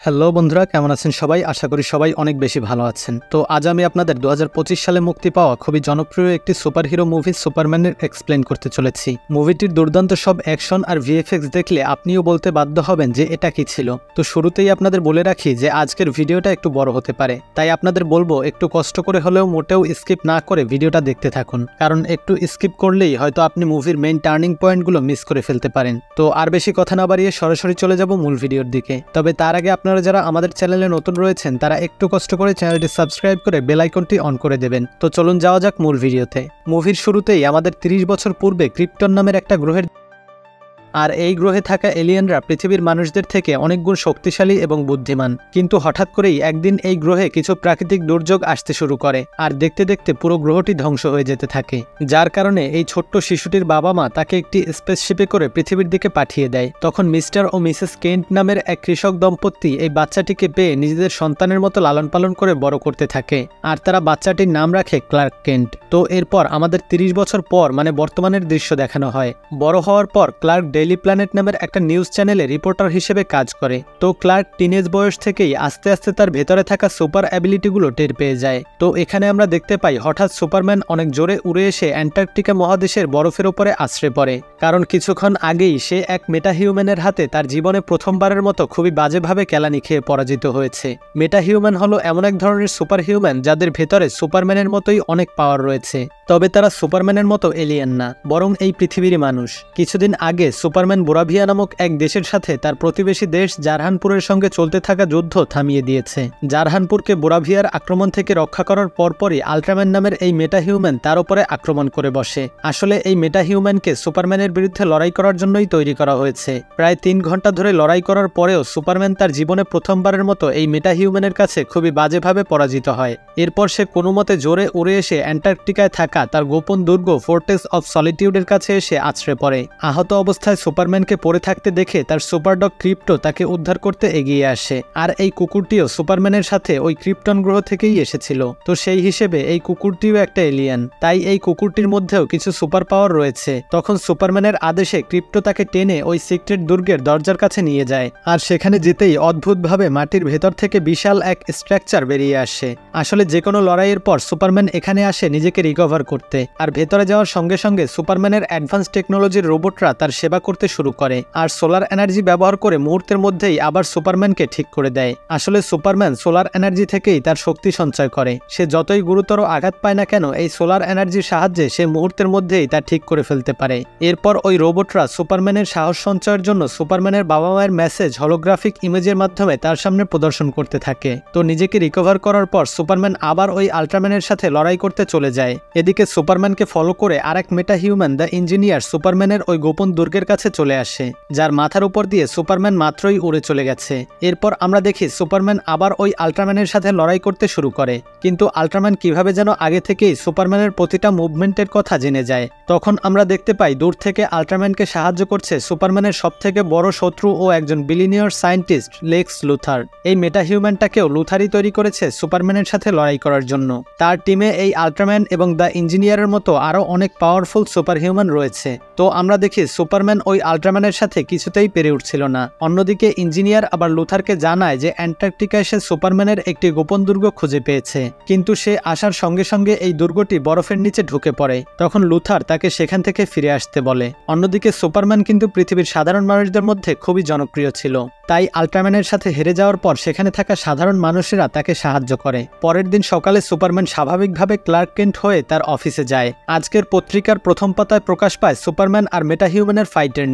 Hello বন্ধুরা, কেমন আছেন সবাই? আশা করি সবাই অনেক বেশি ভালো আছেন। তো আজ আমি আপনাদের 2025 সালে মুক্তি পাওয়া খুবই জনপ্রিয় একটি সুপারহিরো মুভি সুপারম্যানের এক্সপ্লেন করতে চলেছি। মুভিটির দুর্দান্ত সব অ্যাকশন আর ভিএফএক্স দেখলে আপনিও বলতে বাধ্য হবেন যে এটা কি ছিল। তো শুরুতেই আপনাদের বলে রাখি যে আজকের ভিডিওটা একটু বড় হতে পারে, তাই আপনাদের বলবো একটু কষ্ট করে হলেও মোটেও স্কিপ না করে ভিডিওটা দেখতে থাকুন, কারণ একটু স্কিপ করলেই হয়তো আপনি মুভির মেইন টার্নিং পয়েন্টগুলো মিস করে ফেলতে পারেন। তো আর বেশি কথা না বাড়িয়ে সরাসরি চলে যাব মূল ভিডিওর দিকে। তবে তার আগে আপনারা যারা আমাদের চ্যানেলে নতুন রয়েছেন তারা একটু কষ্ট করে চ্যানেলটি সাবস্ক্রাইব করে বেল আইকনটি অন করে দেবেন। তো চলুন যাওয়া যাক মূল ভিডিওতে। মুভির শুরুতেই আমাদের 30 বছর পূর্বে ক্রিপ্টন নামের একটা গ্রহের আর এই গ্রহে থাকা এলিয়েনরা পৃথিবীর মানুষদের থেকে অনেক গুণ শক্তিশালী এবং বুদ্ধিমান। কিন্তু হঠাৎ করেই একদিন এই গ্রহে কিছু প্রাকৃতিক দুর্যোগ আসতে শুরু করে আর দেখতে দেখতে পুরো গ্রহটি ধ্বংস হয়ে যেতে থাকে, যার কারণে এই ছোট্ট শিশুটির বাবা মা তাকে একটি স্পেসশিপে করে পৃথিবীর দিকে পাঠিয়ে দেয়। তখন মিস্টার ও মিসেস কেন্ট নামের এক কৃষক দম্পতি এই বাচ্চাটিকে পেয়ে নিজেদের সন্তানের মতো লালন পালন করে বড় করতে থাকে, আর তারা বাচ্চাটির নাম রাখে ক্লার্ক কেন্ট। তো এরপর আমাদের 30 বছর পর মানে বর্তমানের দৃশ্য দেখানো হয়। বড় হওয়ার পর ক্লার্ক ডেইলি প্ল্যানেট নামের একটা নিউজ চ্যানেলে রিপোর্টার হিসেবে কাজ করে। তো ক্লার্ক টিনেজ বয়স থেকেই আস্তে আস্তে তার ভেতরে থাকা সুপার অ্যাবিলিটিগুলো টের পেয়ে যায়। তো এখানে আমরা দেখতে পাই হঠাৎ সুপারম্যান অনেক জোরে উড়ে এসে অ্যান্টার্কটিকা মহাদেশের বরফের উপরে আছড়ে পড়ে, কারণ কিছুক্ষণ আগেই সে এক মেটাহিউম্যানের হাতে তার জীবনে প্রথমবারের মতো খুবই বাজেভাবে কেলানি খেয়ে পরাজিত হয়েছে। মেটাহিউম্যান হলো এমন এক ধরনের সুপার হিউম্যান যাদের ভেতরে সুপারম্যানের মতোই অনেক পাওয়ার রয়েছে, তবে তারা সুপারম্যানের মতো এলিয়েন না, বরং এই পৃথিবীরই মানুষ। কিছুদিন আগে সুপারম্যান বোরাভিয়া নামক এক দেশের সাথে তার প্রতিবেশী দেশ জারহানপুরের সঙ্গে চলতে থাকা যুদ্ধ থামিয়ে দিয়েছে। জারহানপুরকে বোরাভিয়ার আক্রমণ থেকে রক্ষা করার পরপরই আল্ট্রাম্যান নামের এই মেটাহিউম্যান তার উপরে আক্রমণ করে বসে। আসলে এই মেটাহিউম্যানকে সুপারম্যানের বিরুদ্ধে লড়াই করার জন্যই তৈরি করা হয়েছে। প্রায় 3 ঘন্টা ধরে লড়াই করার পরেও সুপারম্যান তার জীবনে প্রথমবারের মতো এই মেটাহিউম্যানের কাছে খুবই বাজেভাবে পরাজিত হয়। এরপর সে কোনো মতে জোরে উড়ে এসে অ্যান্টার্কটিকায় থাকা তার গোপন দুর্গ ফোর্টেস অফ সলিটিউডের কাছে এসে আছড়ে পড়ে। আহত অবস্থায় সুপারম্যানকে পড়ে থাকতে দেখে তার সুপারডগ ক্রিপ্টো তাকে উদ্ধার করতে এগিয়ে আসে, আর এই কুকুরটিও সুপারম্যানের সাথে ওই ক্রিপ্টন গ্রহ থেকেই এসেছিল। তো সেই হিসেবে এই কুকুরটিও একটা এলিয়েন, তাই এই কুকুরটির মধ্যেও কিছু সুপার পাওয়ার রয়েছে। তখন সুপারম্যানের আদেশে ক্রিপ্টো তাকে টেনে ওই সিক্রেট দুর্গের দরজার কাছে নিয়ে যায়, আর সেখানে যেতেই অদ্ভুতভাবে মাটির ভেতর থেকে বিশাল এক স্ট্রাকচার বেরিয়ে আসে। আসলে যে কোনো লড়াইয়ের পর সুপারম্যান এখানে আসে নিজেকে রিকভার করতে, আর ভেতরে যাওয়ার সঙ্গে সঙ্গে সুপারম্যানের অ্যাডভান্স টেকনোলজির রোবটরা তার সেবা করতে শুরু করে, আর সোলার এনার্জি ব্যবহার করে মুহূর্তের মধ্যেই আবার সুপারম্যানকে ঠিক করে দেয়। আসলে সুপারম্যান সোলার এনার্জি থেকেই তার শক্তি সঞ্চয় করে। সে যতই গুরুতর আঘাত পায় না কেন, এই সোলার এনার্জির সাহায্যে সে মুহূর্তের মধ্যেই তা ঠিক করে ফেলতে পারে। এরপর ওই রোবটরা সুপারম্যানের সাহস সঞ্চয়ের জন্য সুপারম্যানের বাবা মায়ের মেসেজ হলোগ্রাফিক ইমেজের মাধ্যমে তার সামনে প্রদর্শন করতে থাকে। তো নিজেকে রিকভার করার পর সুপারম্যান আবার ওই আল্ট্রাম্যানের সাথে লড়াই করতে চলে যায়। এদিকে সুপারম্যানকে ফলো করে আরেক মেটা হিউম্যান দ্য ইঞ্জিনিয়ার সুপারম্যানের ওই গোপন দুর্গের কাছে চলে আসে, যার মাথার উপর দিয়ে সুপারম্যান মাত্রই উড়ে চলে গেছে। এরপর আমরা দেখি সুপারম্যান আবার ওই আল্ট্রাম্যানের সাথে লড়াই করতে শুরু করে, কিন্তু আল্ট্রাম্যান কিভাবে যেন আগে থেকেই সুপারম্যানের প্রতিটা মুভমেন্টের কথা জেনে যায়। তখন আমরা দেখতে পাই দূর থেকে আল্ট্রাম্যানকে সাহায্য করছে সুপারম্যানের সবথেকে বড় শত্রু ও একজন বিলিনিয়র সায়েন্টিস্ট লেক্স লুথার। এই মেটা হিউম্যানটাকেও লুথারই তৈরি করেছে সুপারম্যানের সাথে লড়াই করার জন্য। তার টিমে এই আল্ট্রাম্যান এবং দ্য ইঞ্জিনিয়ারের মতো আরও অনেক পাওয়ারফুল সুপার হিউম্যান রয়েছে। তো আমরা দেখি সুপারম্যান ওই আল্ট্রাম্যানের সাথে কিছুতেই পেরে উঠছিল না। অন্যদিকে ইঞ্জিনিয়ার আবার লুথারকে জানায় যে অ্যান্টার্কটিকায় সে সুপারম্যানের একটি গোপন দুর্গ খুঁজে পেয়েছে, কিন্তু সে আসার সঙ্গে সঙ্গে এই দুর্গটি বরফের নিচে ঢুকে পড়ে। তখন লুথার তাকে সেখান থেকে ফিরে আসতে বলে। অন্যদিকে সুপারম্যান কিন্তু পৃথিবীর সাধারণ মানুষদের মধ্যে খুবই জনপ্রিয় ছিল, তাই আল্ট্রাম্যানের সাথে হেরে যাওয়ার পর সেখানে থাকা সাধারণ মানুষেরা তাকে সাহায্য করে। পরের দিন সকালে সুপারম্যান স্বাভাবিকভাবে ক্লার্ক কেন্ট হয়ে তার অফিসে যায়। আজকের পত্রিকার প্রথম পাতায় প্রকাশ পায় সুপারম্যান আর মেটাহিউম্যানের ফাইটের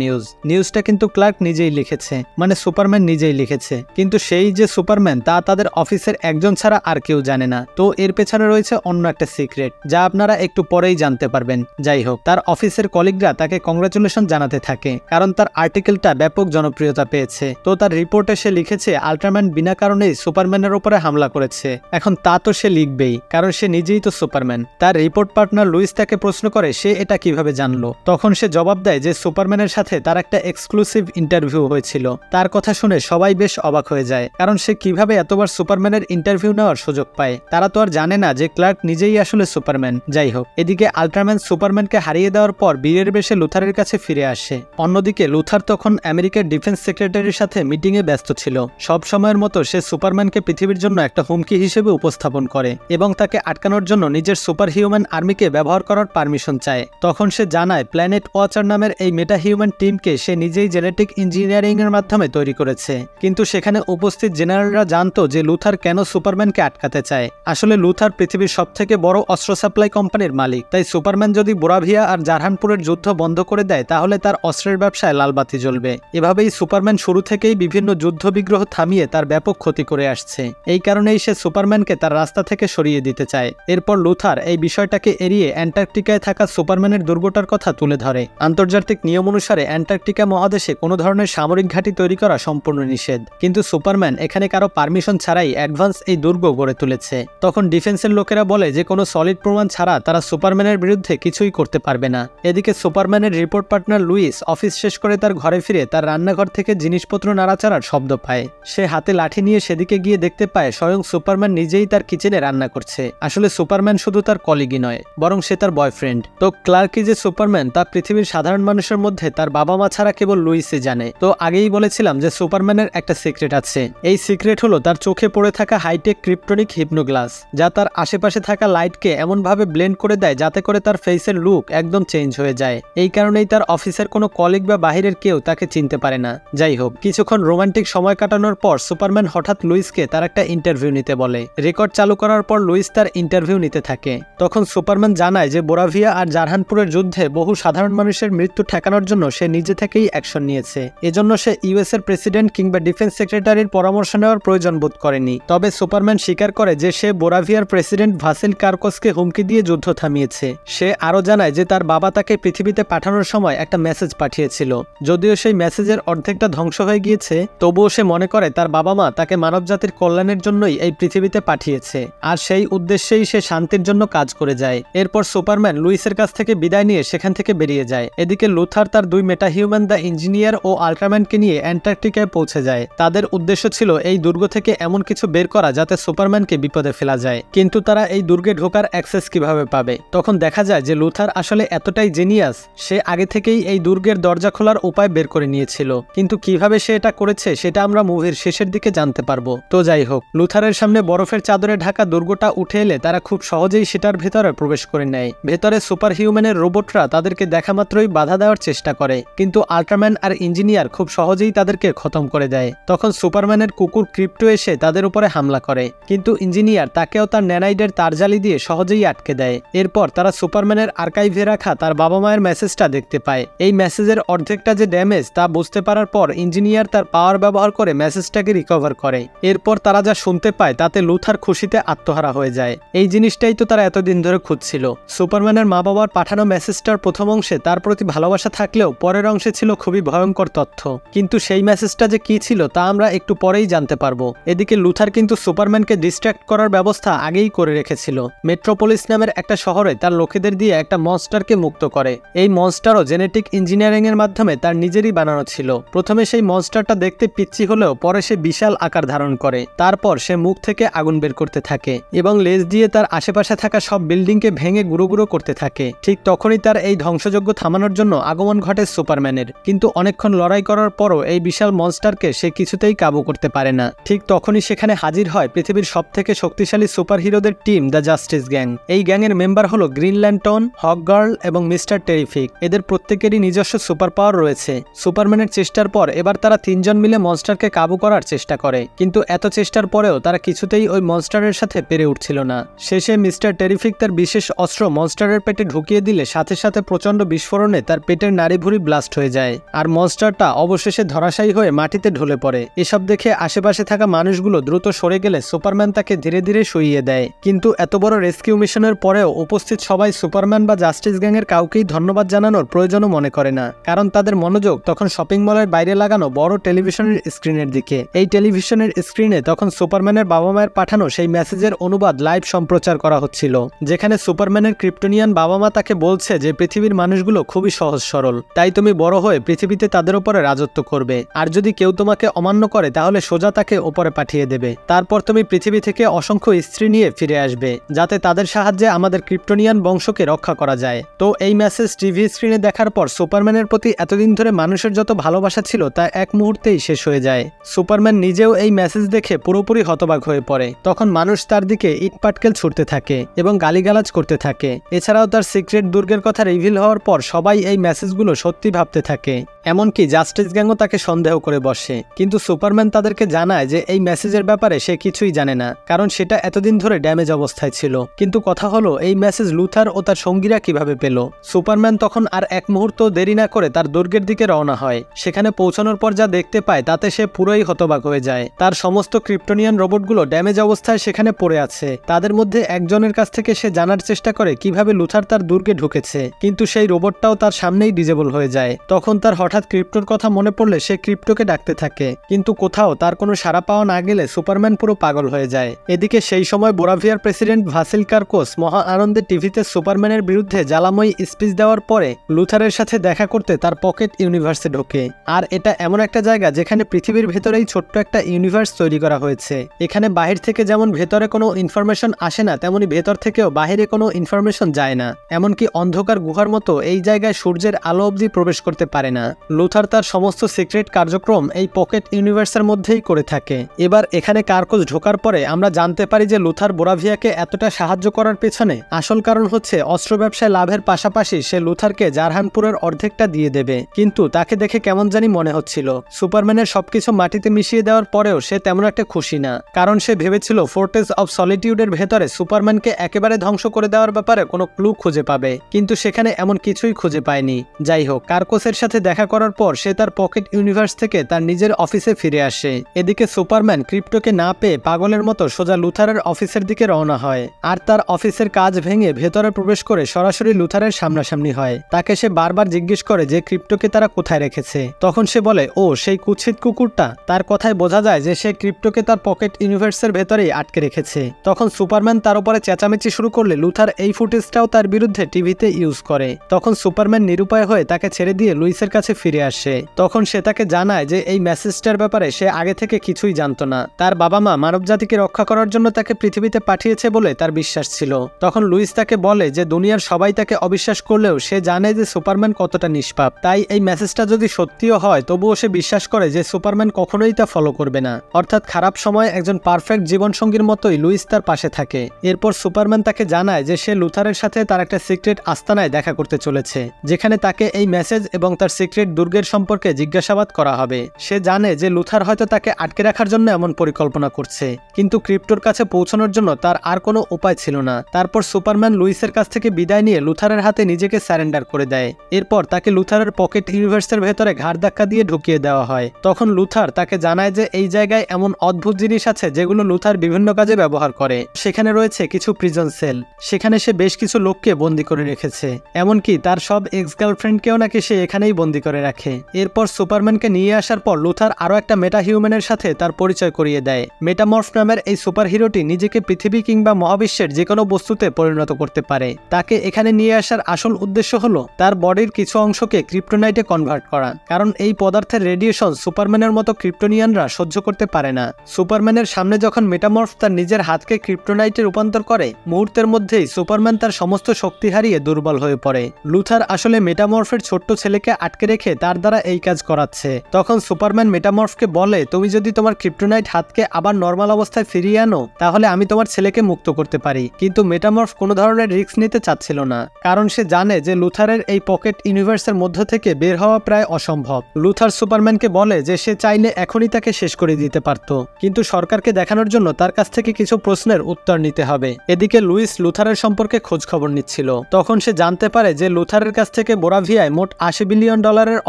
নিউজটা কিন্তু ক্লার্ক নিজেই লিখেছে, মানে সুপারম্যান নিজেই লিখেছে, কিন্তু সেই যে সুপারম্যান তা তাদের অফিসের একজন ছাড়া আর কেউ জানে না। তো এর পেছনে রয়েছে অন্য একটা সিক্রেট, যা আপনারা একটু পরেই জানতে পারবেন। যাই হোক, তার অফিসের কলিগরা তাকে কংগ্রাচুলেশন জানাতে থাকে, কারণ তার আর্টিকেলটা ব্যাপক জনপ্রিয়তা পেয়েছে। তো তার রিপোর্টে সে লিখেছে আল্ট্রাম্যান বিনা কারণেই সুপারম্যানের উপরে হামলা করেছে। এখন তা তো সে লিখবেই, কারণ সে নিজেই তো সুপারম্যান। তার রিপোর্ট পার্টনার লুইস তাকে প্রশ্ন করে সে এটা কিভাবে জানলো। তখন সে জবাব দেয় যে সুপারম্যানের সুপারম্যানের সাথে তার একটা এক্সক্লুসিভ ইন্টারভিউ হয়েছিল। তার কথা শুনে সবাই বেশ অবাক হয়ে যায়, কারণ সে কিভাবে এতবার সুপারম্যানের ইন্টারভিউ নেওয়ার সুযোগ পায়। তারা তো আর জানে না যে ক্লার্ক নিজেই আসলে সুপারম্যান। যাই হোক, এদিকে আল্ট্রাম্যান সুপারম্যানকে হারিয়ে দেওয়ার পর বীরের বেশে লুথারের কাছে ফিরে আসে। অন্যদিকে লুথার তখন আমেরিকার ডিফেন্স সেক্রেটারির সাথে মিটিংয়ে ব্যস্ত ছিল। সব সময়ের মতো সে সুপারম্যানকে পৃথিবীর জন্য একটা হুমকি হিসেবে উপস্থাপন করে এবং তাকে আটকানোর জন্য নিজের সুপার হিউম্যান আর্মিকে ব্যবহার করার পারমিশন চায়। তখন সে জানায় প্ল্যানেট ওয়াচার নামের এই মেটা হিউম্যান টিমকে সে নিজেই জেনেটিক ইঞ্জিনিয়ারিং এর মাধ্যমে তৈরি করেছে। কিন্তু সেখানে উপস্থিত জেনারেলরা জানতো যে লুথার কেন সুপারম্যানকে আটকাতে চায়। আসলে লুথার পৃথিবীর সবথেকে বড় অস্ত্র সাপ্লাই কোম্পানির মালিক, তাই সুপারম্যান যদি বোরাভিয়া আর জারহানপুরের যুদ্ধ বন্ধ করে দেয় তাহলে তার অস্ত্রের ব্যবসায় লালবাতি জ্বলবে। এভাবেই সুপারম্যান শুরু থেকেই বিভিন্ন যুদ্ধ বিগ্রহ থামিয়ে তার ব্যাপক ক্ষতি করে আসছে। এই কারণেই সে সুপারম্যানকে তার রাস্তা থেকে সরিয়ে দিতে চায়। এরপর লুথার এই বিষয়টাকে এড়িয়ে অ্যান্টার্কটিকায় থাকা সুপারম্যানের দুর্গটার কথা তুলে ধরে। আন্তর্জাতিক নিয়ম অনুসারে অ্যান্টার্কটিকা মহাদেশে কোনো ধরনের সামরিক ঘাঁটি তৈরি করা সম্পূর্ণ নিষেধ, কিন্তু সুপারম্যান এখানে কারো পারমিশন ছাড়াই অ্যাডভান্স এই দুর্গ গড়ে তুলেছে। তখন ডিফেন্সের লোকেরা বলে যে কোনো সলিড প্রমাণ ছাড়া তারা সুপারম্যানের বিরুদ্ধে কিছুই করতে পারবে না। এদিকে সুপারম্যানের রিপোর্ট পার্টনার লুইস অফিস শেষ করে তার ঘরে ফিরে তার রান্নাঘর থেকে জিনিসপত্র নাড়াচাড়ার শব্দ পায়। সে হাতে লাঠি নিয়ে সেদিকে গিয়ে দেখতে পায় স্বয়ং সুপারম্যান নিজেই তার কিচেনে রান্না করছে। আসলে সুপারম্যান শুধু তার কলিগই নয়, বরং সে তার বয়ফ্রেন্ড। তো ক্লার্কি যে সুপারম্যান তা পৃথিবীর সাধারণ মানুষের মধ্যে তার বাবা মা ছাড়া কেবল লুইসই জানে। তো আগেই বলেছিলাম যে সুপারম্যানের একটা সিক্রেট আছে। এই সিক্রেট হলো তার চোখে পড়ে থাকা হাইটেক ক্রিপ্টনিক হিপনোগ্লাস, যা তার আশেপাশে থাকা লাইটকে এমনভাবে ব্লেন্ড করে দেয় যাতে করে তার ফেসের লুক একদম চেঞ্জ হয়ে যায়। এই কারণেই তার অফিসের কোনো কলিগ বা বাহিরের কেউ তাকে চিনতে পারে না। যাই হোক, কিছুক্ষণ রোমান্টিক সময় কাটানোর পর সুপারম্যান হঠাৎ লুইসকে তার একটা ইন্টারভিউ নিতে বলে। রেকর্ড চালু করার পর লুইস তার ইন্টারভিউ নিতে থাকে। তখন সুপারম্যান জানায় যে বোরাভিয়া আর জারহানপুরের যুদ্ধে বহু সাধারণ মানুষের মৃত্যু ঠেকানোর জন্য সে নিজে থেকেই অ্যাকশন নিয়েছে। এজন্য সে ইউএস এর প্রেসিডেন্ট কিংবা ডিফেন্স সেক্রেটারির পরামর্শ নেওয়ার প্রয়োজন বোধ করেনি। তবে সুপারম্যান স্বীকার করে যে সে বোরাভিয়ার প্রেসিডেন্ট ভাসিল কার্কোসকে হুমকি দিয়ে যুদ্ধ থামিয়েছে। সে আরও জানায় যে তার বাবা তাকে পৃথিবীতে পাঠানোর সময় একটা মেসেজ পাঠিয়েছিল। যদিও সেই মেসেজের অর্ধেকটা ধ্বংস হয়ে গিয়েছে, তবুও সে মনে করে তার বাবা মা তাকে মানবজাতির কল্যাণের জন্যই এই পৃথিবীতে পাঠিয়েছে, আর সেই উদ্দেশ্যেই সে শান্তির জন্য কাজ করে যায়। এরপর সুপারম্যান লুইসের কাছ থেকে বিদায় নিয়ে সেখান থেকে বেরিয়ে যায়। এদিকে লুথার তার দুই মেটা হিউম্যান দ্য ইঞ্জিনিয়ার ও আল্ট্রাম্যানকে নিয়ে অ্যান্টার্কটিকায় পৌঁছে যায়। তাদের উদ্দেশ্য ছিল এই দুর্গ থেকে এমন কিছু বের করা যাতে সুপারম্যানকে বিপদে ফেলা যায়। কিন্তু তারা এই দুর্গে ঢোকার অ্যাক্সেস কিভাবে পাবে? তখন দেখা যায় যে লুথার আসলে এতটাই জিনিয়াস, সে আগে থেকেই এই দুর্গের দরজা খোলার উপায় বের করে নিয়েছিল। কিন্তু কিভাবে সে এটা করেছে সেটা আমরা মুভির শেষের দিকে জানতে পারবো। তো যাই হোক, লুথারের সামনে বরফের চাদরে ঢাকা দুর্গটা উঠে এলে তারা খুব সহজেই সেটার ভেতরে প্রবেশ করে নেয়। ভেতরে সুপার হিউম্যানের রোবটরা তাদেরকে দেখা মাত্রই বাধা দেওয়ার চেষ্টা করে, কিন্তু আল্ট্রাম্যান আর ইঞ্জিনিয়ার খুব সহজেই তাদেরকে খতম করে দেয়। তখন সুপারম্যানের কুকুর ক্রিপ্টো এসে তাদের উপরে হামলা করে, কিন্তু ইঞ্জিনিয়ার তাকেও তার ন্যানাইডের তারজালি দিয়ে সহজেই আটকে দেয়। এরপর তারা সুপারম্যানের আর্কাইভে রাখা তার বাবা মায়ের মেসেজটা দেখতে পায়। এই মেসেজের অর্ধেকটা যে ড্যামেজ তা বুঝতে পারার পর ইঞ্জিনিয়ার তার পাওয়ার ব্যবহার করে মেসেজটাকে রিকভার করে। এরপর তারা যা শুনতে পায় তাতে লুথার খুশিতে আত্মহারা হয়ে যায়। এই জিনিসটাই তো তারা এতদিন ধরে খুঁজছিল। সুপারম্যানের মা বাবার পাঠানো মেসেজটার প্রথম অংশে তার প্রতি ভালোবাসা থাকলেও পরের অংশে ছিল খুবই ভয়ঙ্কর তথ্য। কিন্তু সেই মেসেজটা যে কি ছিল তা আমরা একটু পরেই জানতে পারবো। এদিকে লুথার কিন্তু সুপারম্যানকে ডিস্ট্র্যাক্ট করার ব্যবস্থা আগেই করে রেখেছিল। মেট্রোপলিস নামের একটা শহরে তার লোকেদের দিয়ে একটা মনস্টারকে মুক্ত করে। এই মনস্টারও জেনেটিক ইঞ্জিনিয়ারিং এর মাধ্যমে তার নিজেরই বানানো ছিল। প্রথমে সেই মনস্টারটা দেখতে পিচ্ছি হলেও পরে সে বিশাল আকার ধারণ করে। তারপর সে মুখ থেকে আগুন বের করতে থাকে এবং লেজ দিয়ে তার আশেপাশে থাকা সব বিল্ডিংকে ভেঙে গুঁড়ো গুঁড়ো করতে থাকে। ঠিক তখনই তার এই ধ্বংসযজ্ঞ থামানোর জন্য আগমন ঘটে সুপারম্যানের। কিন্তু অনেকক্ষণ লড়াই করার পরও এই বিশাল মনস্টারকে সে কিছুতেই কাবু করতে পারে না। ঠিক তখনই সেখানে হাজির হয় পৃথিবীর সবথেকে শক্তিশালী সুপারহিরোদের টিম দ্য জাস্টিস গ্যাং। এই গ্যাংয়ের মেম্বার হলো গ্রিন ল্যান্টন, হক গার্ল এবং মিস্টার টেরিফিক। এদের প্রত্যেকেরই নিজস্ব সুপার পাওয়ার রয়েছে। সুপারম্যানের চেষ্টার পর এবার তারা তিনজন মিলে মনস্টারকে কাবু করার চেষ্টা করে, কিন্তু এত চেষ্টার পরেও তারা কিছুতেই ওই মনস্টারের সাথে পেরে উঠছিল না। শেষে মিস্টার টেরিফিক তার বিশেষ অস্ত্র মনস্টারের পেটে ঢুকিয়ে দিলে সাথে সাথে প্রচন্ড বিস্ফোরণে তার পেটের নাড়িভুড়ি ব্লাস্ট হয়ে যায়, আর মনস্টারটা অবশেষে ধরাশায়ী হয়ে মাটিতে ঢলে পড়ে। এসব দেখে আশেপাশে থাকা মানুষগুলো দ্রুত সরে গেলে সুপারম্যান তাকে ধীরে ধীরে সইয়ে দেয়। কিন্তু এত বড় রেস্কিউ মিশনের পরেও উপস্থিত সবাই সুপারম্যান বা জাস্টিস গ্যাংয়ের কাউকেই ধন্যবাদ জানানোর প্রয়োজনও মনে করে না, কারণ তাদের মনোযোগ তখন শপিং মলের বাইরে লাগানো বড় টেলিভিশনের স্ক্রিনের দিকে। এই টেলিভিশনের স্ক্রিনে তখন সুপারম্যানের বাবা মায়ের পাঠানো সেই মেসেজের অনুবাদ লাইভ সম্প্রচার করা হচ্ছিল, যেখানে সুপারম্যানের ক্রিপ্টোনিয়ান বাবা মা তাকে বলছে যে পৃথিবীর মানুষগুলো খুবই সহজ সরল, তাই তুমি বড় হয়ে পৃথিবীতে তাদের উপরে রাজত্ব করবে, আর যদি কেউ তোমাকে অমান্য করে তাহলে সোজা তাকে ওপরে পাঠিয়ে দেবে। তারপর তুমি পৃথিবী থেকে অসংখ্য স্ত্রী নিয়ে ফিরে আসবে, যাতে তাদের সাহায্যে আমাদের ক্রিপ্টোনিয়ান বংশকে রক্ষা করা যায়। তো এই মেসেজ টিভি স্ক্রিনে দেখার পর সুপারম্যানের প্রতি এতদিন ধরে মানুষের যত ভালোবাসা ছিল তা এক মুহূর্তেই শেষ হয়ে যায়। সুপারম্যান নিজেও এই মেসেজ দেখে পুরোপুরি হতবাক হয়ে পড়ে। তখন মানুষ তার দিকে ইট পাটকেল ছুটতে থাকে এবং গালিগালাজ করতে থাকে। এছাড়াও তার সিক্রেট দুর্গের কথা রিভিল হওয়ার পর সবাই এই মেসেজগুলো সত্যি ভাবতে থাকে। এমনকি জাস্টিস গ্যাংও তাকে সন্দেহ করে বসে, কিন্তু সুপারম্যান তাদেরকে জানায় যে এই মেসেজের ব্যাপারে সে কিছুই জানে না, কারণ সেটা এতদিন ধরে ড্যামেজ অবস্থায় ছিল। কিন্তু কথা হলো এই মেসেজ লুথার ও তার সঙ্গীরা কিভাবে পেল। সুপারম্যান তখন আর এক মুহূর্ত দেরি না করে তার দুর্গের দিকে রওনা হয়। সেখানে পৌঁছানোর পর যা দেখতে পায় তাতে সে পুরোই হতবাক হয়ে যায়। তার সমস্ত ক্রিপ্টোনিয়ান রোবটগুলো ড্যামেজ অবস্থায় সেখানে পড়ে আছে। তাদের মধ্যে একজনের কাছ থেকে সে জানার চেষ্টা করে কিভাবে লুথার তার দুর্গে ঢুকেছে, কিন্তু সেই রোবটটাও তার সামনেই ডিজেবল হয়ে যায়। তখন তার হঠাৎ ক্রিপ্টোর কথা মনে পড়লে সে ক্রিপ্টোকে ডাকতে থাকে, কিন্তু কোথাও তার কোনো সাড়া পাওয়া না গেলে সুপারম্যান পুরো পাগল হয়ে যায়। এদিকে সেই সময় বোরাভিয়ার প্রেসিডেন্ট ভাসিল কার্কোস মহা আনন্দে টিভিতে সুপারম্যানের বিরুদ্ধে জ্বালাময়ী স্পিচ দেওয়ার পরে লুথারের সাথে দেখা করতে তার পকেট ইউনিভার্সে ঢোকে। আর এটা এমন একটা জায়গা যেখানে পৃথিবীর ভেতরেই ছোট্ট একটা ইউনিভার্স তৈরি করা হয়েছে। এখানে বাহির থেকে যেমন ভেতরে কোনো ইনফরমেশন আসে না, তেমনি ভেতর থেকেও বাহিরে কোনো ইনফরমেশন যায় না। এমনকি অন্ধকার গুহার মতো এই জায়গায় সূর্যের আলো অবধি প্রবেশ করতে পারে না। লুথার তার সমস্ত সিক্রেট কার্যক্রম এই পকেট ইউনিভার্সের মধ্যেই করে থাকে। এবার এখানে কার্কোস ঢোকার পরে আমরা জানতে পারি যে লুথার বোরাভিয়াকে এতটা সাহায্য করার পেছনে আসল কারণ হচ্ছে অস্ত্র ব্যবসায় লাভের পাশাপাশি সে লুথারকে জারহানপুরের অর্ধেকটা দিয়ে দেবে। কিন্তু তাকে দেখে কেমন জানি মনে হচ্ছিল সুপারম্যানের সবকিছু মাটিতে মিশিয়ে দেওয়ার পরেও সে তেমন একটা খুশি না, কারণ সে ভেবেছিল ফোর্ট্রেস অফ সলিটিউডের ভেতরে সুপারম্যানকে একেবারে ধ্বংস করে দেওয়ার ব্যাপারে কোনো ক্লু খুঁজে পাবে, কিন্তু সেখানে এমন কিছুই খুঁজে পায়নি। যাই হোক, কার্কোসের সাথে দেখা করার পর সে তার পকেট ইউনিভার্স থেকে তার নিজের অফিসে ফিরে আসে। এদিকে সুপারম্যান ক্রিপ্টোকে না পেয়ে পাগলের মতো সোজা লুথারের অফিসের দিকে রওনা হয়, আর তার অফিসের কাজ ভেঙে ভেতরে প্রবেশ করে সরাসরি লুথারের সামনাসামনি হয়। তাকে সে বারবার জিজ্ঞেস করে যে ক্রিপ্টোকে তারা কোথায় রেখেছে। তখন সে বলে, ও সেই কুৎসিত কুকুরটা। তার কথায় বোঝা যায় যে সে ক্রিপ্টোকে তার পকেট ইউনিভার্সের ভেতরেই আটকে রেখেছে। তখন সুপারম্যান তার উপরে চেঁচামেচি শুরু করলে লুথার এই ফুটেজটাও তার বিরুদ্ধে টিভিতে ইউজ করে। তখন সুপারম্যান নিরুপায় হয়ে তাকে ছেড়ে দিয়ে লুইসের কাছে ফিরে আসে। তখন সে তাকে জানায় যে এই মেসেজটার ব্যাপারে সে আগে থেকে কিছুই জানতো না। তার বাবা মা মানবজাতিকে রক্ষা করার জন্য তাকে পৃথিবীতে পাঠিয়েছে বলে তার বিশ্বাস ছিল। তখন লুইস তাকে বলে যে দুনিয়ার সবাই তাকে অবিশ্বাস করলেও সে জানে যে সুপারম্যান কতটা নিষ্পাপ, তাই এই মেসেজটা যদি সত্যিও হয় তবুও সে বিশ্বাস করে যে সুপারম্যান কখনোই তা ফলো করবে না। অর্থাৎ খারাপ সময় একজন পারফেক্ট জীবনসঙ্গীর মতোই লুইস তার পাশে থাকে। এরপর সুপারম্যান তাকে জানায় যে সে লুথারের সাথে তার একটা সিক্রেট আস্তানায় দেখা করতে চলেছে, যেখানে তাকে এই মেসেজ এবং তার সিক্রেট দুর্গের সম্পর্কে জিজ্ঞাসাবাদ করা হবে। সে জানে যে লুথার হয়তো তাকে আটকে রাখার জন্য এমন পরিকল্পনা করছে, কিন্তু ক্রিপ্টোর কাছে পৌঁছানোর জন্য তার আর কোনো উপায় ছিল না। তারপর সুপারম্যান লুইসের কাছ থেকে বিদায় নিয়ে লুথারের হাতে নিজেকে স্যারেন্ডার করে দেয়। এরপর তাকে লুথারের পকেট ইউনিভার্সের ভেতরে ঘাড় ধাক্কা দিয়ে ঢুকিয়ে দেওয়া হয়। তখন লুথার তাকে জানায় যে এই জায়গায় এমন অদ্ভুত জিনিস আছে যেগুলো লুথার বিভিন্ন কাজে ব্যবহার করে। সেখানে রয়েছে কিছু প্রিজন সেল, সেখানে সে বেশ কিছু লোককে বন্দি করে রেখেছে, এমনকি তার সব এক্স গার্লফ্রেন্ডকেও নাকি সে এখানেই বন্দি করে রাখে। এরপর সুপারম্যানকে নিয়ে আসার পর লুথার আরও একটা মেটা হিউম্যানের সাথে তার পরিচয় করিয়ে দেয়। মেটামর্ফ নামের এই সুপার হিরোটি নিজেকে পৃথিবী কিংবা মহাবিশ্বের যে কোনো বস্তুতে পরিণত করতে পারে। তাকে এখানে নিয়ে আসার আসল উদ্দেশ্য হলো তার বডির কিছু অংশকে ক্রিপ্টোনাইটে কনভার্ট করা, কারণ এই পদার্থের রেডিয়েশন সুপারম্যানের মতো ক্রিপ্টোনিয়ানরা সহ্য করতে পারে না। সুপারম্যানের সামনে যখন মেটামর্ফ তার নিজের হাতকে ক্রিপ্টোনাইটে রূপান্তর করে, মুহূর্তের মধ্যেই সুপারম্যান তার সমস্ত শক্তি হারিয়ে দুর্বল হয়ে পড়ে। লুথার আসলে মেটামর্ফের ছোট্ট ছেলেকে আটকে রেখে তার দ্বারা এই কাজ করাচ্ছে। তখন সুপারম্যান মেটামর্ফকে বলে, তুমি যদি তোমার ক্রিপ্টোনাইট হাতকে আবার নর্মাল অবস্থায় ফিরিয়ে আনো তাহলে আমি তোমার ছেলেকে মুক্ত করতে পারি। কিন্তু মেটামর্ফ কোনো ধরনের রিস্ক নিতে চাচ্ছিল না, কারণ সে জানে যে লুথারের এই পকেট ইউনিভার্সের মধ্য থেকে বের হওয়া প্রায় অসম্ভব। লুথার সুপারম্যানকে বলে যে সে চাইলে এখনই তাকে শেষ করে দিতে পারত, কিন্তু সরকারকে দেখানোর জন্য তার কাছ থেকে কিছু প্রশ্নের উত্তর নিতে হবে। এদিকে লুইস লুথারের সম্পর্কে খোঁজ খবর নিচ্ছিল। তখন সে জানতে পারে যে লুথারের কাছ থেকে বোরাভিয়ায় মোট $80 বিলিয়ন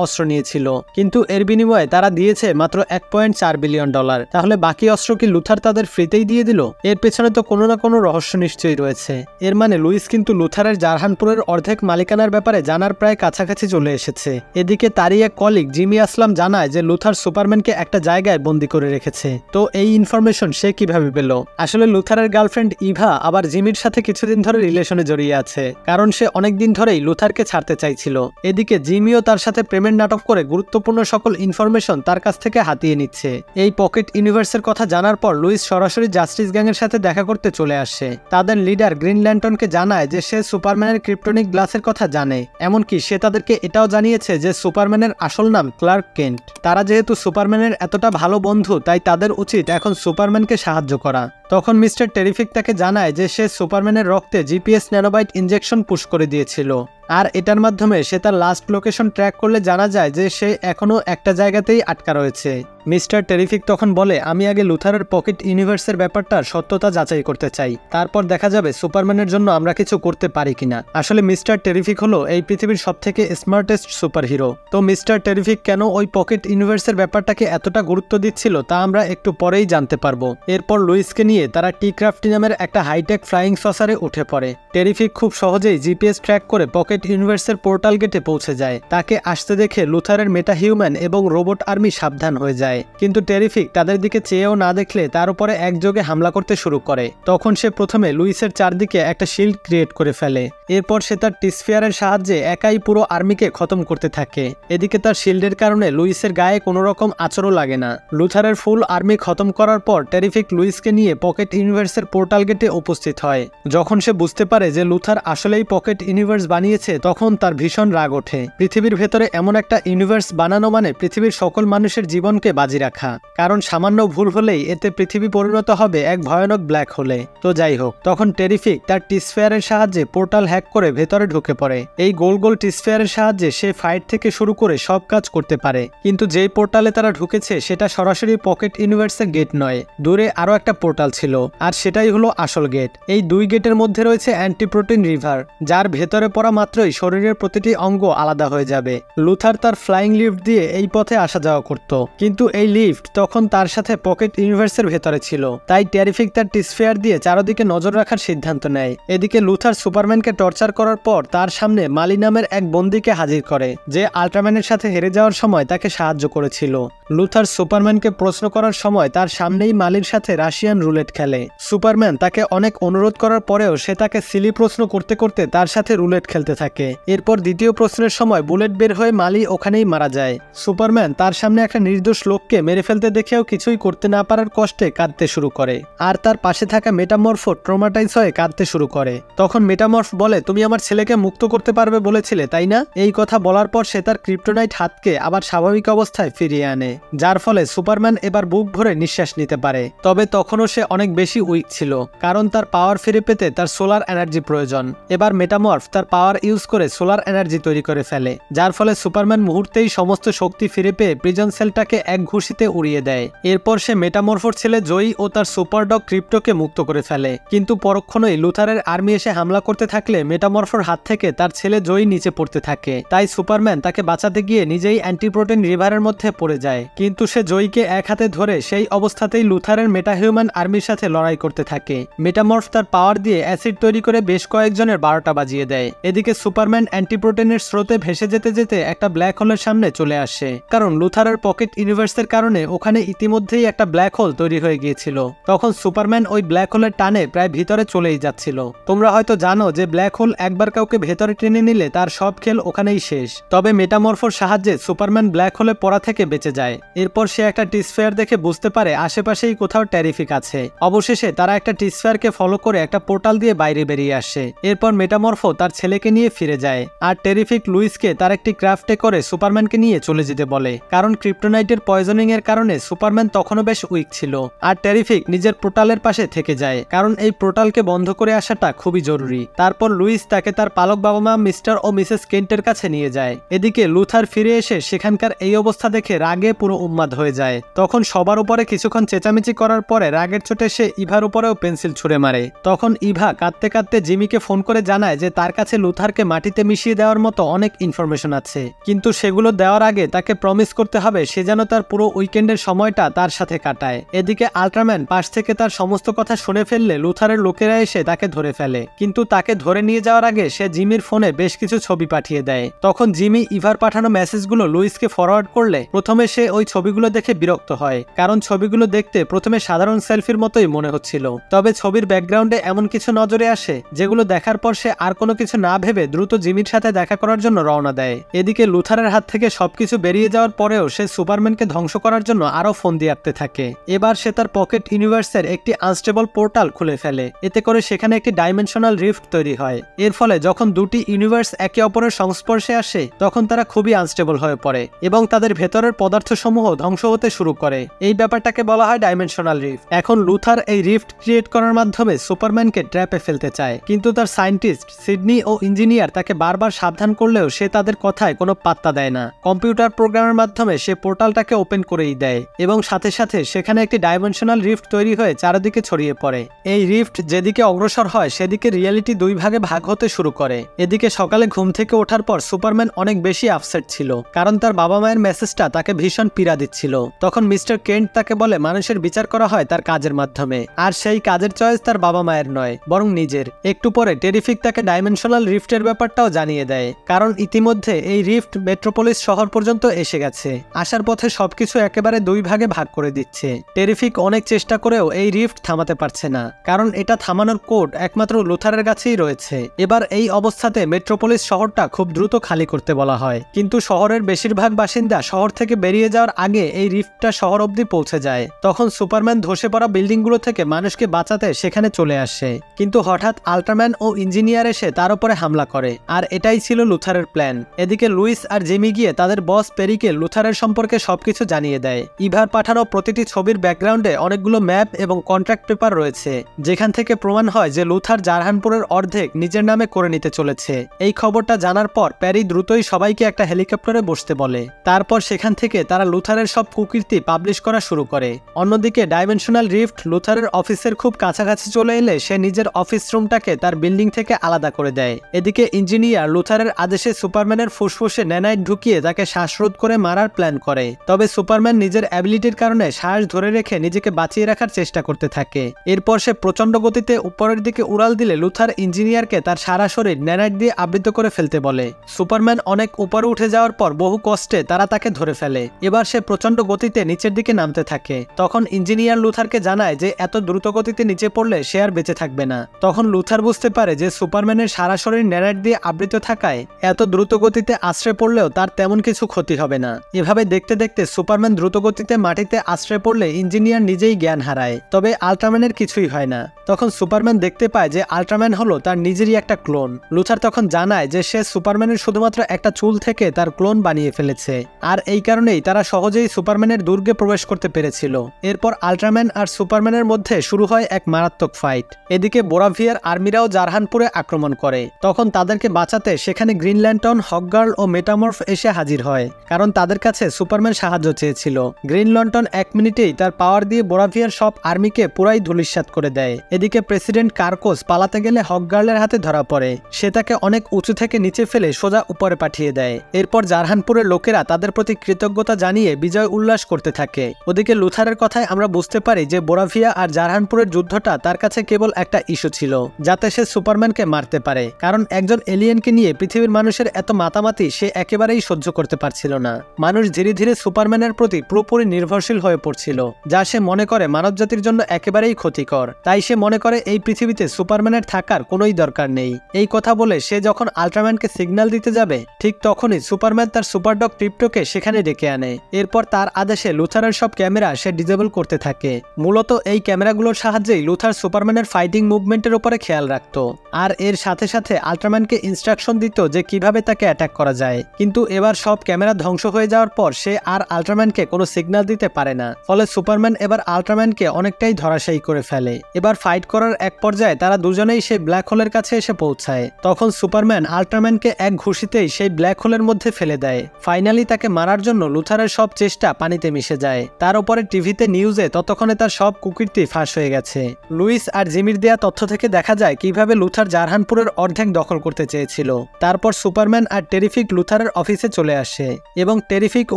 অস্ত্র নিয়েছিল, কিন্তু এর বিনিময়ে তারা দিয়েছে মাত্র $1.4 বিলিয়ন। তাহলে বাকি অস্ত্র কি লুথার তাদের ফ্রিতেই দিয়ে দিল? এর পেছনে তো কোনো না কোনো রহস্য নিশ্চয়ই রয়েছে। এর মানে লুইস কিন্তু লুথারের জারহানপুরের অর্ধেক মালিকানার ব্যাপারে জানার প্রায় কাছাকাছি চলে এসেছে। এদিকে তারই এক কলিগ জিমি আসলাম জানায় যে লুথার সুপারম্যানকে একটা জায়গায় বন্দি করে রেখেছে। তো এই ইনফরমেশন সে কিভাবে পেল? আসলে লুথারের গার্লফ্রেন্ড ইভা আবার জিমির সাথে কিছুদিন ধরে রিলেশনে জড়িয়ে আছে, কারণ সে অনেকদিন ধরেই লুথারকে ছাড়তে চাইছিল। এদিকে এদিকে জিমিও তার সাথে প্রেমের নাটক করে গুরুত্বপূর্ণ সকল ইনফরমেশন তার কাছ থেকে হাতিয়ে নিচ্ছে। এই পকেট ইউনিভার্সের কথা জানার পর লুইস সরাসরি জাস্টিস গ্যাংয়ের সাথে দেখা করতে চলে আসে। তাদের লিডার গ্রিন ল্যান্টনকে জানায় যে সে সুপারম্যানের ক্রিপ্টোনিক গ্লাসের কথা জানে, এমনকি সে তাদেরকে এটাও জানিয়েছে যে সুপারম্যানের আসল নাম ক্লার্ক কেন্ট। তারা যেহেতু সুপারম্যানের এতটা ভালো বন্ধু, তাই তাদের উচিত এখন সুপারম্যানকে সাহায্য করা। তখন মিস্টার টেরিফিক তাকে জানায় যে সে সুপারম্যানের রক্তে জিপিএস ন্যানোবাইট ইনজেকশন পুশ করে দিয়েছিল, আর এটার মাধ্যমে সে তার লাস্ট লোকেশন ট্র্যাক করলে জানা যায় যে সে এখনও একটা জায়গাতেই আটকা রয়েছে। মিস্টার টেরিফিক তখন বলে, আমি আগে লুথারের পকেট ইউনিভার্সের ব্যাপারটার সত্যতা যাচাই করতে চাই, তারপর দেখা যাবে সুপারম্যানের জন্য আমরা কিছু করতে পারি কিনা। আসলে মিস্টার টেরিফিক হলো এই পৃথিবীর সবথেকে স্মার্টেস্ট সুপারহিরো। তো মিস্টার টেরিফিক কেন ওই পকেট ইউনিভার্সের ব্যাপারটাকে এতটা গুরুত্ব দিচ্ছিল তা আমরা একটু পরেই জানতে পারবো। এরপর লুইসকে নিয়ে তারা টি ক্রাফটি নামের একটা হাইটেক ফ্লাইং সসারে উঠে পড়ে। টেরিফিক খুব সহজেই জিপিএস ট্র্যাক করে পকেট ইউনিভার্সের পোর্টাল গেটে পৌঁছে যায়। তাকে আসতে দেখে লুথারের মেটা হিউম্যান এবং রোবট আর্মি সাবধান হয়ে যায়, কিন্তু টেরিফিক তাদের দিকে চেয়েও না দেখলে তার উপরে একযোগে হামলা করতে শুরু করে। তখন সে প্রথমে লুইসের চারদিকে একটা শিল্ড ক্রিয়েট করে ফেলে। এরপর সে তার টিসফিয়ারের সাহায্যে একাই পুরো আর্মিকে খতম করতে থাকে। এদিকে তার শিল্ডের কারণে লুইসের গায়ে কোনো রকম আঁচড়ও লাগে না। লুথারের ফুল আর্মি খতম করার পর টেরিফিক লুইসকে নিয়ে পকেট ইউনিভার্সের পোর্টাল গেটে উপস্থিত হয়। যখন সে বুঝতে পারে যে লুথার আসলেই পকেট ইউনিভার্স বানিয়েছে, তখন তার ভীষণ রাগ ওঠে। পৃথিবীর ভেতরে এমন একটা ইউনিভার্স বানানো মানে পৃথিবীর সকল মানুষের জীবনকে বাজি রাখা, কারণ সামান্য ভুল হলেই এতে পৃথিবী পরিণত হবে এক ভয়ানক ব্ল্যাক হোলে। তো যাই হোক, তখন টেরিফিক তার টিসফেয়ারের সাহায্যে পোর্টাল হ্যাক করে ভেতরে ঢুকে পড়ে। এই গোল গোল টিসফেয়ারের সাহায্যে সে ফাইট থেকে শুরু করে সব কাজ করতে পারে, কিন্তু যেই পোর্টালে তারা ঢুকেছে সেটা সরাসরি পকেট ইউনিভার্সের গেট নয়, দূরে আরো একটা পোর্টাল ছিল, আর সেটাই হলো আসল গেট। এই দুই গেটের মধ্যে রয়েছে অ্যান্টিপ্রোটিন রিভার, যার ভেতরে পড়া মাত্রই শরীরের প্রতিটি অঙ্গ আলাদা হয়ে যাবে। লুথার তার ফ্লাইং লিফট দিয়ে এই পথে আসা যাওয়া করত, কিন্তু এই লিফট তখন তার সাথে পকেট ইউনিভার্সের ভেতরে ছিল। তাই টেরিফিক তার টিসফেয়ার দিয়ে চারদিকে নজর রাখার সিদ্ধান্ত নেয়। এদিকে লুথার সুপারম্যানকে টর্চার করার পর তার সামনে মালি নামের এক বন্দীকে হাজির করে, যে আল্ট্রাম্যানের সাথে হেরে যাওয়ার সময় তাকে সাহায্য করেছিল। লুথার সুপারম্যানকে প্রশ্ন করার সময় তার সামনেই মালির সাথে রাশিয়ান রুলেট খেলে। সুপারম্যান তাকে অনেক অনুরোধ করার পরেও সে তাকে সিলি প্রশ্ন করতে করতে তার সাথে রুলেট খেলতে থাকে। এরপর দ্বিতীয় প্রশ্নের সময় বুলেট বের হয়ে মালি ওখানেই মারা যায়। সুপারম্যান তার সামনে একটা নির্দোষ লোককে মেরে ফেলতে দেখেও কিছুই করতে না পারার কষ্টে কাঁদতে শুরু করে, আর তার পাশে থাকা মেটামরফো ট্রমাটাইজ হয়ে কাঁদতে শুরু করে। তখন মেটামরফ বলে, তুমি আমার ছেলেকে মুক্ত করতে পারবে বলেছিলে, তাই না? এই কথা বলার পর সে তার ক্রিপ্টোনাইট হাতকে আবার স্বাভাবিক অবস্থায় ফিরিয়ে আনে, যার ফলে সুপারম্যান এবার বুক ভরে নিঃশ্বাস নিতে পারে। তবে তখনও সে অনেক বেশি উইক ছিল, কারণ তার পাওয়ার ফিরে পেতে তার সোলার এনার্জি প্রয়োজন। এবার মেটামরফ তার পাওয়ার ইউজ করে সোলার এনার্জি তৈরি করে ফেলে, যার ফলে সুপারম্যান মুহূর্তেই সমস্ত শক্তি ফিরে পেয়ে প্রিজন সেলটাকে এক ঘুষিতে উড়িয়ে দেয়। এরপর সে মেটামরফোর ছেলে জয়ী ও তার সুপারডগ ক্রিপ্টোকে মুক্ত করে ফেলে, কিন্তু পরক্ষণেই লুথারের আর্মি এসে হামলা করতে থাকলে মেটামরফোর হাত থেকে তার ছেলে জয়ী নিচে পড়তে থাকে। তাই সুপারম্যান তাকে বাঁচাতে গিয়ে নিজেই অ্যান্টিপ্রোটিন রিভারের মধ্যে পড়ে যায়, কিন্তু সে জয়ীকে এক হাতে ধরে সেই অবস্থাতেই লুথারের মেটাহিউম্যান আর্মির সাথে লড়াই করতে থাকে। মেটামরফ তার পাওয়ার দিয়ে অ্যাসিড তৈরি করে বেশ কয়েকজনের 12টা বাজিয়ে দেয়। এদিকে সুপারম্যান অ্যান্টিপ্রোটিনের স্রোতে ভেসে যেতে যেতে একটা ব্ল্যাক হোলের সামনে চলে আসে, কারণ লুথারের পকেট ইউনিভার্সের কারণে ওখানে ইতিমধ্যেই একটা ব্ল্যাক হোল তৈরি হয়ে গিয়েছিল। তখন সুপারম্যান ওই ব্ল্যাক হোলের টানে প্রায় ভিতরে চলেই যাচ্ছিল। তোমরা হয়তো জানো যে ব্ল্যাক হোল একবার কাউকে ভেতরে টেনে নিলে তার সব খেল ওখানেই শেষ। তবে মেটামরফোর সাহায্যে সুপারম্যান ব্ল্যাক হোলে পড়া থেকে বেঁচে যায়। এরপর সে একটা টিসফেয়ার দেখে বুঝতে পারে আশেপাশেই কোথাও টেরিফিক আছে। অবশেষে তারা একটা টিসফেয়ারকে ফলো করে একটা পোর্টাল দিয়ে বাইরে বেরিয়ে আসে। এরপর মেটামরফো তার ছেলেকে নিয়ে ফিরে যায়, আর টেরিফিক লুইসকে তার একটি ক্রাফটে করে সুপারম্যানকে নিয়ে চলে যেতে বলে, কারণ ক্রিপ্টোনাইটের পয়জনিং এর কারণে সুপারম্যান তখনও বেশ উইক ছিল। আর টেরিফিক নিজের পোর্টালের পাশে থেকে যায়, কারণ এই পোর্টালকে বন্ধ করে আসাটা খুবই জরুরি। তারপর লুইস তাকে তার পালক বাবা মা মিস্টার ও মিসেস কেন্টের কাছে নিয়ে যায়। এদিকে লুথার ফিরে এসে সেখানকার এই অবস্থা দেখে রাগে পুরো উন্মাদ হয়ে যায়। তখন সবার উপরে কিছুক্ষণ চেঁচামেচি করার পরে রাগের চোটে সে ইভার উপরেও পেন্সিল ছুঁড়ে মারে। তখন ইভা কাঁদতে কাঁদতে জিমিকে ফোন করে জানায় যে তার কাছে লুথারকে মাটিতে মিশিয়ে দেওয়ার মতো অনেক ইনফরমেশন আছে, কিন্তু সেগুলো দেওয়ার আগে তাকে প্রমিস করতে হবে সে যেন তার পুরো উইকেন্ডের সময়টা তার সাথে কাটায়। এদিকে আল্ট্রাম্যান পাশ থেকে তার সমস্ত কথা শুনে ফেললে লুথারের লোকেরা এসে তাকে ধরে ফেলে, কিন্তু তাকে ধরে নিয়ে যাওয়ার আগে সে জিমির ফোনে বেশ কিছু ছবি পাঠিয়ে দেয়। তখন জিমি ইভার পাঠানো মেসেজগুলো লুইসকে ফরওয়ার্ড করলে প্রথমে সে ওই ছবিগুলো দেখে বিরক্ত হয়, কারণ ছবিগুলো দেখতে প্রথমে সাধারণ সেলফির মতোই মনে হচ্ছিল। তবে ছবির ব্যাকগ্রাউন্ডে এমন কিছু নজরে আসে যেগুলো দেখার পর সে আর কোনো কিছু না ভেবে দ্রুত জিমির সাথে দেখা করার জন্য রওনা দেয়। এদিকে লুথারের হাত থেকে সবকিছু বেরিয়ে যাওয়ার পরেও সে সুপারম্যানকে ধ্বংস করার জন্য আরও ফোন দিয়ে আঁকতে থাকে। এবার সে তার পকেট ইউনিভার্সের একটি আনস্টেবল পোর্টাল খুলে ফেলে, এতে করে সেখানে একটি ডাইমেনশনাল রিফট তৈরি হয়। এর ফলে যখন দুটি ইউনিভার্স একে অপরের সংস্পর্শে আসে তখন তারা খুবই আনস্টেবল হয়ে পড়ে এবং তাদের ভেতরের পদার্থসমূহ ধ্বংস হতে শুরু করে। এই ব্যাপারটাকে বলা হয় ডাইমেনশনাল রিফট। এখন লুথার এই রিফট ক্রিয়েট করার মাধ্যমে সুপারম্যানকে ট্র্যাপে ফেলতে চায়, কিন্তু তার সায়েন্টিস্ট সিডনি ও ইঞ্জিনিয়ার তাকে বারবার সাবধান করলেও সে তাদের কথায় কোনো পাত্তা দেয় না। কম্পিউটার প্রোগ্রামের মাধ্যমে সে পোর্টালটাকে ওপেন করেই দেয় এবং সাথে সাথে সেখানে একটি ডাইমেনশনাল রিফট তৈরি হয়ে চারিদিকে ছড়িয়ে পড়ে। এই রিফট যেদিকে অগ্রসর হয় সেদিকে রিয়েলিটি দুই ভাগে ভাগ হতে শুরু করে। এদিকে সকালে ঘুম থেকে ওঠার পর সুপারম্যান অনেক বেশি আপসেট ছিল, কারণ তার বাবা মায়ের মেসেজটা তাকে ভীষণ পীড়া দিচ্ছিল। তখন মিস্টার কেন্ট তাকে বলে মানুষের বিচার করা হয় তার কাজের মাধ্যমে, আর সেই কাজের চয়েস তার বাবা মায়ের নয় বরং নিজের। একটু পরে টেরিফিক তাকে ডাইমেনশনাল রিফটের ব্যাপারটাও জানিয়ে দেয়, কারণ ইতিমধ্যে এই রিফট মেট্রোপলিস শহর পর্যন্ত এসে গেছে। আসার পথে সবকিছু একেবারে দুই ভাগে ভাগ করে দিচ্ছে। টেরিফিক অনেক চেষ্টা করেও এই রিফট থামাতে পারছে না, কারণ এটা থামানোর কোড একমাত্র লুথারের কাছেই রয়েছে। এবার এই অবস্থাতে মেট্রোপলিস শহরটা খুব দ্রুত খালি করতে বলা হয়, কিন্তু শহরের বেশিরভাগ বাসিন্দা শহর থেকে বেরিয়ে যাওয়ার আগে এই রিফটটা শহর অবধি পৌঁছে যায়। তখন সুপারম্যান ধসে পড়া বিল্ডিংগুলো থেকে মানুষকে বাঁচাতে সেখানে চলে আসে, কিন্তু হঠাৎ আল্ট্রাম্যান ও ইঞ্জিনিয়ার এসে তার উপরে হামলা করে, আর এটাই ছিল লুথারের প্ল্যান। এদিকে লুইস আর জেমি গিয়ে তাদের বস পেরিকে লুথারের সম্পর্কে সবকিছু জানিয়ে দেয়। ইভার পাঠানো প্রতিটি ছবির ব্যাকগ্রাউন্ডে অনেকগুলো ম্যাপ এবং কন্ট্রাক্ট পেপার রয়েছে, যেখান থেকে প্রমাণ হয় যে লুথার জারহানপুরের অর্ধেক নিজের নামে করে নিতে চলেছে। এই খবরটা জানার পর প্যারি দ্রুতই সবাইকে একটা হেলিকপ্টারে বসতে বলে। তারপর সেখান থেকে তারা লুথারের সব কুকীর্তি পাবলিশ করা শুরু করে। অন্যদিকে ডাইমেনশনাল রিফট লুথারের অফিসের খুব কাছাকাছি চলে এলে সে নিজের অফিস রুমটাকে তার বিল্ডিং থেকে আলাদা করে দেয়। এদিকে ইঞ্জিনিয়ার লুথারের আদেশে সুপারম্যানের ফুসফুসে ন্যানাইট ঢুকিয়ে তাকে শ্বাসরোধ করে মারার প্ল্যান করে। তবে সুপারম্যান নিজের অ্যাবিলিটির কারণে শ্বাস ধরে রেখে নিজেকে বাঁচিয়ে রাখার চেষ্টা করতে থাকে। এরপর সে প্রচন্ড গতিতে উপরের দিকে উড়াল দিলে লুথার ইঞ্জিনিয়ারকে তার সারা শরীর ন্যানাইট দিয়ে আবৃত করে ফেলতে বলে। সুপারম্যান অনেক উপরে উঠে যাওয়ার পর বহু কষ্টে তারা তাকে ধরে ফেলে। এবার সে প্রচন্ড গতিতে নিচের দিকে নামতে থাকে। তখন ইঞ্জিনিয়ার লুথারকে জানায় যে এত দ্রুত গতিতে নিচে পড়লে সে আর বেঁচে থাকবে না। তখন লুথার বুঝতে পারে যে সুপারম্যানের সারা শরীর ন্যানাইট দিয়ে আবৃত থাকায় এত দ্রুত গতিতে আশ্রয় পড়লেও তার তেমন কিছু ক্ষতি হবে না। এভাবে দেখতে দেখতে সুপারম্যান দ্রুত গতিতে মাটিতে আশ্রয় পড়লে ইঞ্জিনিয়ার নিজেই জ্ঞান হারায়, তবে আল্ট্রাম্যানের কিছুই হয় না। তখন সুপারম্যান দেখতে পায় যে আল্ট্রাম্যান হলো তার নিজেরই একটা ক্লোন। লুথার তখন জানায় যে সে সুপারম্যানের শুধুমাত্র একটা চুল থেকে তার ক্লোন বানিয়ে ফেলেছে, আর এই কারণেই তারা সহজেই সুপারম্যানের দুর্গে প্রবেশ করতে পেরেছিল। এরপর আল্ট্রাম্যান আর সুপারম্যানের মধ্যে শুরু হয় এক মারাত্মক ফাইট। এদিকে বোরাভিয়ার আর্মিরাও জারহানপুরে আক্রমণ করে। তখন তাদেরকে বাঁচাতে সেখানে গ্রিন ল্যান্টন, হকগার্ল ও মেটামর্ফ এসে হাজির হয়, কারণ তাদের কাছে সুপারম্যান সাহায্য চেয়েছিল। গ্রিন লন্টন 1 মিনিটেই তার পাওয়ার দিয়ে বোরাভিয়ার সব আর্মিকে পুরাই ধূলিসাৎ করে দেয়। এদিকে প্রেসিডেন্ট কার্কোস পালাতে গেলে হকগার্লের হাতে ধরা পড়ে। সে তাকে অনেক উঁচু থেকে নিচে ফেলে সোজা উপরে পাঠিয়ে দেয়। এরপর জারহানপুরের লোকেরা তাদের প্রতি কৃতজ্ঞতা জানিয়ে বিজয় উল্লাস করতে থাকে। ওদিকে লুথারের কথায় আমরা বুঝতে পারি যে বোরাভিয়া আর জারহানপুরের যুদ্ধটা তার কাছে কেবল একটা ইস্যু ছিল, যাতে সে সুপারম্যানকে মারতে পারে, কারণ একজন এলিয়েনকে নিয়ে পৃথিবীর মানুষের এত মাতামাতি সে একেবারেই সহ্য করতে পারছিল না। মানুষ ধীরে ধীরে সুপারম্যানের প্রতি পুরোপুরি নির্ভরশীল হয়ে পড়ছিল, যা সে মনে করে মানবজাতির জন্য একেবারেই ক্ষতিকর। তাই সে মনে করে এই পৃথিবীতে সুপারম্যানের থাকার কোনোই দরকার নেই। এই কথা বলে সে যখন আল্ট্রাম্যানকে সিগন্যাল দিতে যাবে ঠিক তখনই সুপারম্যান তার সুপারডগ ক্রিপ্টোকে সেখানে ডেকে আনে। এরপর তার আদেশে লুথারের সব ক্যামেরা সে ডিজেবল করতে থাকে। মূলত এই ক্যামেরাগুলোর সাহায্যেই লুথার সুপারম্যানের ফাইটিং মুভমেন্টের উপরে খেয়াল রাখত, আর এর সাথে সাথে আল্ট্রাম্যানকে ইনস্ট্রাকশন দিত যে কিভাবে তাকে অ্যাটাক করা যায়। কিন্তু এবার সব ক্যামেরা ধ্বংস হয়ে যাওয়ার পর সে আর আল্ট্রাম্যানকে কোনো সিগন্যাল দিতে পারে না, ফলে সুপারম্যান এবার আল্ট্রাম্যানকে অনেকটাই ধরাশায়ী করে ফেলে। এবার ফাইট করার এক পর্যায়ে তারা দুজনেই সেই ব্ল্যাক হোলের কাছে এসে পৌঁছায়। তখন সুপারম্যান আল্ট্রাম্যানকে এক ঘুষিতেই সেই ব্ল্যাক হোলের মধ্যে ফেলে দেয়। ফাইনালি তাকে মারার জন্য লুথারের সব চেষ্টা পানিতে মিশে যায়। তার উপরে টিভিতে নিউজে ততক্ষণে তার সব কুকীর্তি ফাঁস হয়ে গেছে। লুইস আর জিমির দেয়া তথ্য থেকে দেখা যায় কিভাবে লুথার জারহানপুরের অর্ধেক দখল করতে চেয়েছিল। তারপর সুপারম্যান আর টেরিফিক লুথারের অফিসে চলে আসে এবং টেরিফিক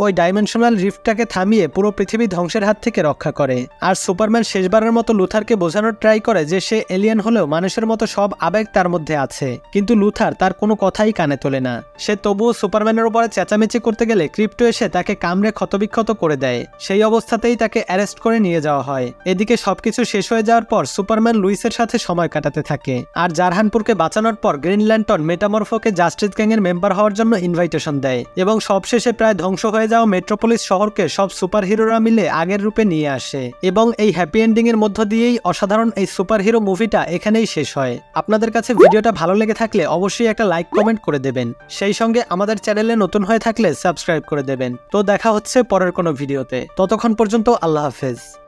ওই ডাইমেনশনাল রিফটটাকে থামিয়ে পুরো পৃথিবী ধ্বংসের হাত থেকে রক্ষা করে। আর সুপারম্যান শেষবারের মতো লুথারকে বোঝানোর ট্রাই করে যে সে এলিয়েন হলেও মানুষের মতো সব আবেগ তার তার মধ্যে আছে, কিন্তু লুথার তার কোনো কথাই কানে তোলে না। সে তবুও সুপারম্যানের উপরে চেঁচামেচি করতে গেলে ক্রিপ্টো এসে তাকে কামড়ে ক্ষতবিক্ষত করে দেয়। সেই অবস্থাতেই তাকে অ্যারেস্ট করে নিয়ে যাওয়া হয়। এদিকে সবকিছু শেষ হয়ে যাওয়ার পর সুপারম্যান লুইসের সাথে সময় কাটাতে থাকে। আর জারহানপুরকে বাঁচানোর পর গ্রিন ল্যান্টার্ন মেটামরফোকে জাস্টিস গ্যাংয়ের মেম্বার হওয়ার জন্য ইনভাইটেশন দেয় এবং সবশেষে প্রায় ধ্বংস হয়ে যাওয়া মেট্রোপলিস শহরকে সব সুপারহিরোরা মিলে আগের রূপে নিয়ে আসে। এবং এই হ্যাপি এন্ডিং এর মধ্য দিয়েই অসাধারণ এই সুপারহিরো মুভিটা এখানেই শেষ হয়। আপনাদের কাছে ভিডিওটা ভালো লেগে থাকলে অবশ্যই একটা লাইক কমেন্ট করে দেবেন। সেই সঙ্গে আমাদের চ্যানেলে নতুন হয়ে থাকলে সাবস্ক্রাইব করে দেবেন। তো দেখা হচ্ছে পরের কোনো ভিডিওতে। ততক্ষণ পর্যন্ত আল্লাহ হাফেজ।